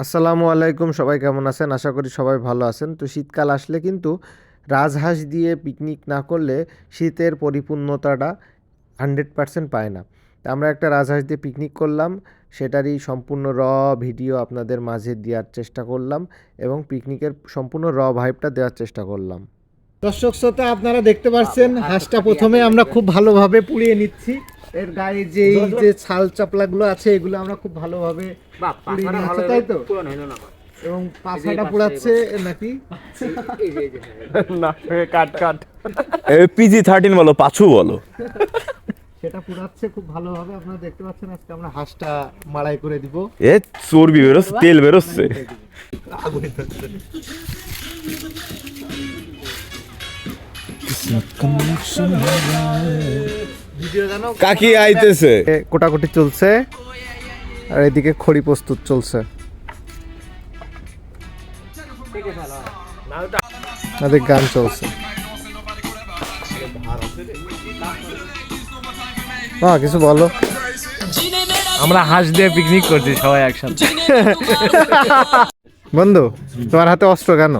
আসসালামু আলাইকুম, সবাই কেমন আছেন? আশা করি সবাই ভালো আছেন। তো শীতকাল আসলে কিন্তু রাজহাঁস দিয়ে পিকনিক না করলে শীতের পরিপূর্ণতাটা 100% পায় না। তো আমরা একটা রাজহাঁস দিয়ে পিকনিক করলাম, সেটারই সম্পূর্ণ ভিডিও আপনাদের মাঝে দেওয়ার চেষ্টা করলাম এবং পিকনিকের সম্পূর্ণ ভাইবটা দেওয়ার চেষ্টা করলাম। দর্শক শ্রোতা, আপনারা দেখতে পাচ্ছেন হাঁসটা প্রথমে আমরা খুব ভালোভাবে পুড়িয়ে নিচ্ছি। এর গায়ে যে এই যে ছাল চাপলাগুলো আছে এগুলো আমরা খুব ভালোভাবে পুড়িয়ে নিচ্ছি, তাই তো? এবং পাছাটা পোড়াচ্ছে নাকি? না, কাট কাট PG-13 বলো, পাছু বলো। সেটা পুড়াচ্ছে খুব ভালোভাবে, আপনারা দেখতে পাচ্ছেন। আজকে আমরা হাঁসটা মাড়াই করে দিব। এ চর্বি বেরোচ্ছে, তেল বেরোচ্ছে। কাকি আইতেছে, কোটাকুটি চলছে আর এদিকে খড়ি প্রস্তুত চলছে। আমাদের গান চলছে। কিছু বলো। আমরা হাঁস দিয়ে পিকনিক করছি সবাই একসাথে। বন্ধু, তোমার হাতে অস্ত্র কেন?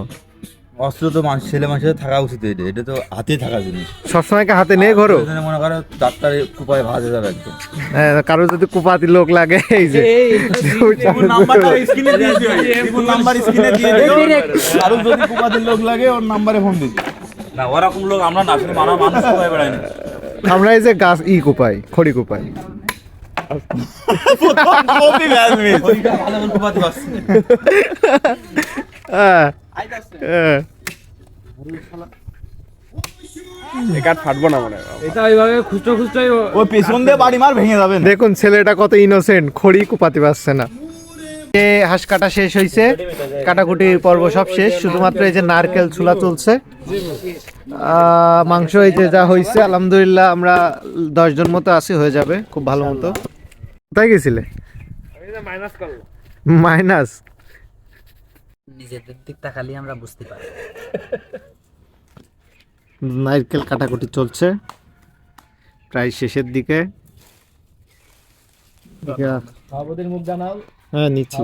অস্ত্র তো ছেলে মানুষের থাকা উচিত, এটা তো হাতে থাকা জিনিস। সবসময় হাতে নিয়ে ঘোরো? মনে করো ডাক্তার কুপায় ভাজে যাবে একদম। হ্যাঁ, কারো যদি কুপাতি লোক লাগে, এই যে কারো যদি কুপাতির লোক লাগে ওর নাম্বারে ফোন দিচ্ছি। না, ওরকম লোক আমরা না, শুধু মানুষ কুপায় বেড়াই না। আমরা এই যে গাছ কুপাই, খড়ি কুপাই। দেখুন ছেলেটা কত ইনোসেন্ট, খড়ি কুপাতে পারছে না। হাঁস কাটা শেষ হয়েছে, কাটাকুটি পর্ব সব শেষ, শুধুমাত্র এই যে নারকেল ছুলা চলছে। মাংস এই যে যা হয়েছে, আলহামদুলিল্লাহ আমরা 10 জন মতো আছি, হয়ে যাবে খুব ভালো মতো। কোথায় গেছিলে? মাইনাস নিজেদের দিক তাকালে আমরা বুঝতে পারি। নারকেল কাটাকুটি চলছে প্রায় শেষের দিকে। হ্যাঁ, নিচ্ছি।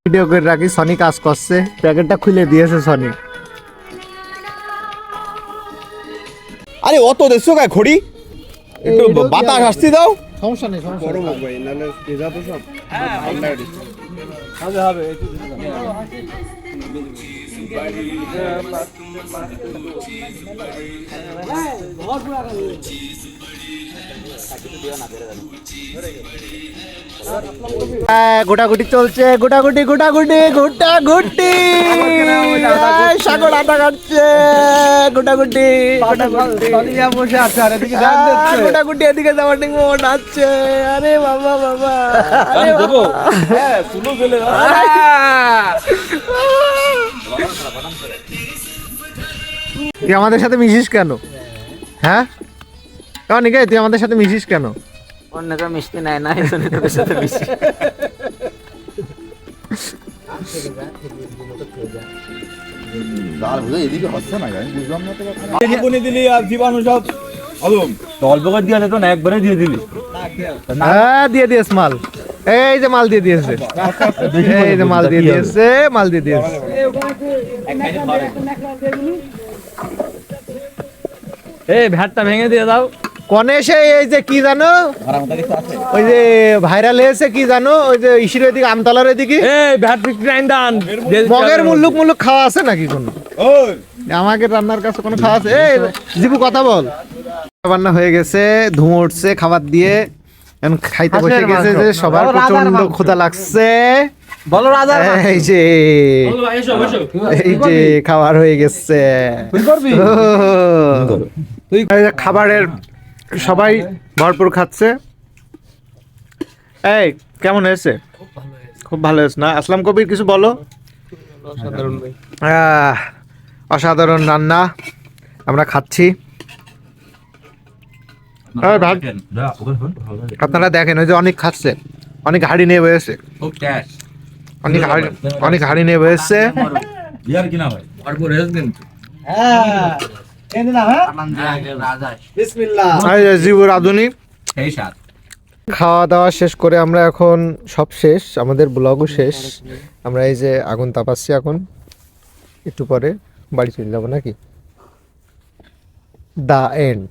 ভিডিও করে রাখি, সনি কাজ করছে, প্যাকেটটা খুলে দিয়েছে সনি। আরে অত দেশো গায়ে খড়ি, একটু বাতাস আসতে দাও। সমস্যা নেই, সমস্যা নেই। গোটাগুটি চলছে, গোটাগুটি গোটাগুটি গোটাগুটি সাগর আটা কাটছে, গোটাগুটি গোটাগুটি এদিকে যাওয়ার মোট আছে। আরে বাবা বাবা, তুই আমাদের সাথে মিশিস কেন? হ্যাঁ, নিকে তুই আমাদের সাথে মিশিস কেন? অন্যকে মিষ্টি নেয় না, এই জন্য তোদের সাথে মিশি। এদিকে হচ্ছে না, আমি বুঝলাম না তো। দিলি আর জীবাণু সব অল্প করে দিয়ে যেত না, একবারে দিয়ে দিলি। হ্যাঁ, দিয়ে দিয়েছে মাল, এই যে মাল দিয়ে দিয়েছে, এই যে মাল দিয়ে দিয়েছে, মাল দিয়ে দিয়েছে। এই ভ্যাটটা ভেঙে দিয়ে দাও। কনে সে এই যে কি জানো, ওই যে ভাইরাল হয়েছে কি জানো, ওই যে ইসির দিকে আমতলার ওইদিকে এই ভ্যাট বিক্রি দান মগের মুল্লুক মুল্লুক খাওয়া আছে নাকি কোনো? আমাকে রান্নার কাছে কোনো খাওয়া আছে? এই জিবু কথা বল। রান্না হয়ে গেছে, ধুঁয়ো উঠছে খাবার দিয়ে, এখন খাইতে বসে গেছে যে সবার প্রচন্ড ক্ষুধা লাগছে। বলো রাজা, এই যে এই যে খাবার হয়ে গেছে। খাবারের সবাই ভরপুর খাচ্ছে। এই কেমন হয়েছে? খুব ভালো হয়েছে না? আসলাম কবির কিছু বলো। অসাধারণ রান্না, আমরা খাচ্ছি। আপনারা দেখেন, ওই যে অনেক খাচ্ছে, অনেক হাড়ি নিয়ে বসেছে, অনেক হাড়ি নিয়ে বসেছে। জিবুর আধুনিক খাওয়া দাওয়া শেষ করে আমরা এখন সব শেষ, আমাদের ব্লগও শেষ। আমরা এই যে আগুন তাপাচ্ছি, এখন একটু পরে বাড়ি চলে যাবো নাকি। The end.